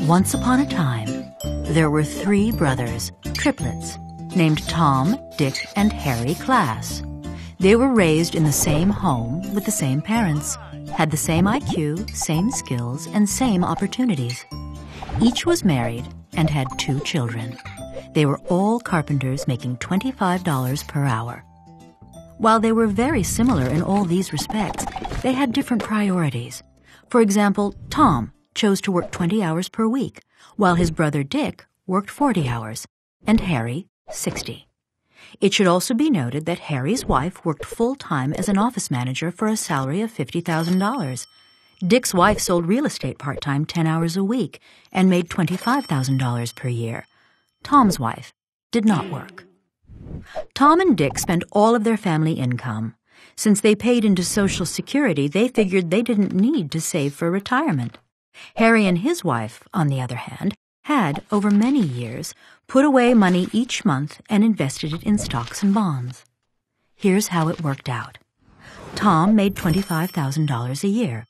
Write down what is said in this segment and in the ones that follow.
Once upon a time, there were 3 brothers, triplets, named Tom, Dick, and Harry Class. They were raised in the same home with the same parents, had the same IQ, same skills, and same opportunities. Each was married and had 2 children. They were all carpenters making $25 per hour. While they were very similar in all these respects, they had different priorities. For example, Tom chose to work 20 hours per week, while his brother Dick worked 40 hours, and Harry 60. It should also be noted that Harry's wife worked full-time as an office manager for a salary of $50,000. Dick's wife sold real estate part-time 10 hours a week and made $25,000 per year. Tom's wife did not work. Tom and Dick spent all of their family income. Since they paid into Social Security, they figured they didn't need to save for retirement. Harry and his wife, on the other hand, had, over many years, put away money each month and invested it in stocks and bonds. Here's how it worked out. Tom made $25,000 a year.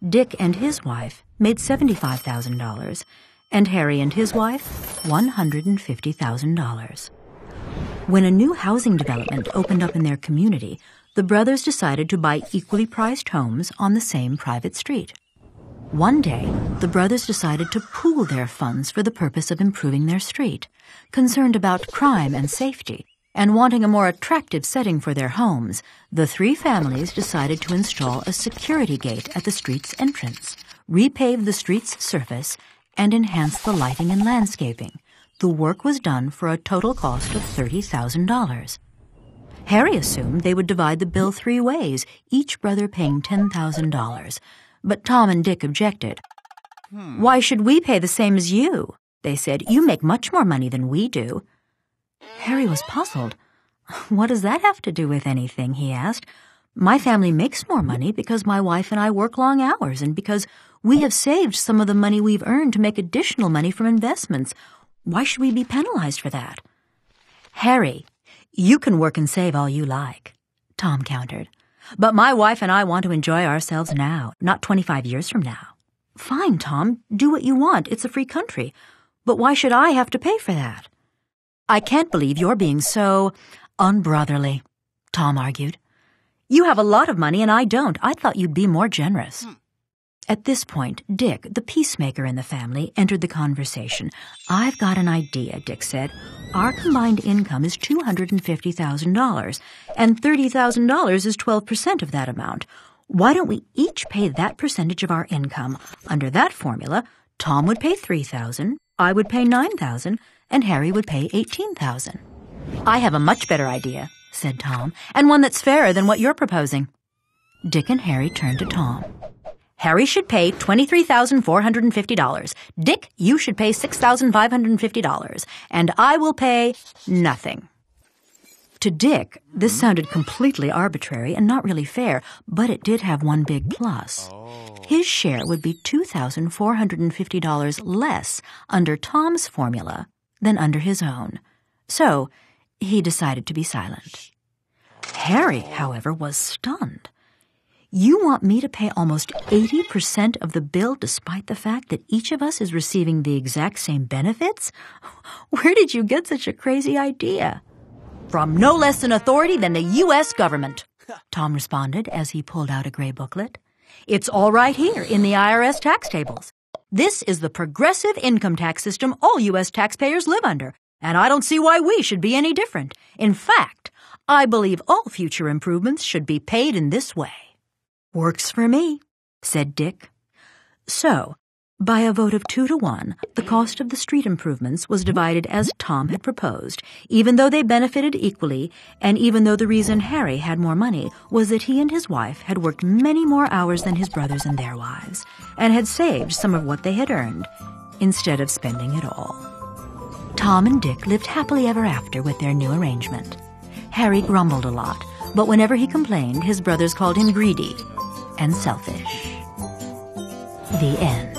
Dick and his wife made $75,000, and Harry and his wife $150,000. When a new housing development opened up in their community, the brothers decided to buy equally priced homes on the same private street. One day, the brothers decided to pool their funds for the purpose of improving their street. Concerned about crime and safety, and wanting a more attractive setting for their homes, the 3 families decided to install a security gate at the street's entrance, repave the street's surface, and enhance the lighting and landscaping. The work was done for a total cost of $30,000. Harry assumed they would divide the bill 3 ways, each brother paying $10,000. But Tom and Dick objected. "Why should we pay the same as you?" they said. "You make much more money than we do." Harry was puzzled. "What does that have to do with anything?" he asked. "My family makes more money because my wife and I work long hours and because we have saved some of the money we've earned to make additional money from investments. Why should we be penalized for that?" "Harry, you can work and save all you like," Tom countered. "But my wife and I want to enjoy ourselves now, not 25 years from now." "Fine, Tom. Do what you want. It's a free country. But why should I have to pay for that?" "I can't believe you're being so unbrotherly," Tom argued. "You have a lot of money and I don't. I thought you'd be more generous." At this point, Dick, the peacemaker in the family, entered the conversation. "I've got an idea," Dick said. "Our combined income is $250,000, and $30,000 is 12% of that amount. Why don't we each pay that percentage of our income? Under that formula, Tom would pay $3,000, I would pay $9,000, and Harry would pay $18,000. "I have a much better idea," said Tom, "and one that's fairer than what you're proposing." Dick and Harry turned to Tom. "Harry should pay $23,450. Dick, you should pay $6,550. And I will pay nothing." To Dick, this sounded completely arbitrary and not really fair, but it did have one big plus. His share would be $2,450 less under Tom's formula than under his own. So he decided to be silent. Harry, however, was stunned. "You want me to pay almost 80% of the bill despite the fact that each of us is receiving the exact same benefits? Where did you get such a crazy idea?" "From no less an authority than the U.S. government," Tom responded as he pulled out a gray booklet. "It's all right here in the IRS tax tables. This is the progressive income tax system all U.S. taxpayers live under, and I don't see why we should be any different. In fact, I believe all future improvements should be paid in this way." "Works for me," said Dick. So, by a vote of 2-1, the cost of the street improvements was divided as Tom had proposed, even though they benefited equally, and even though the reason Harry had more money was that he and his wife had worked many more hours than his brothers and their wives, and had saved some of what they had earned, instead of spending it all. Tom and Dick lived happily ever after with their new arrangement. Harry grumbled a lot, but whenever he complained, his brothers called him greedy and selfish. The end.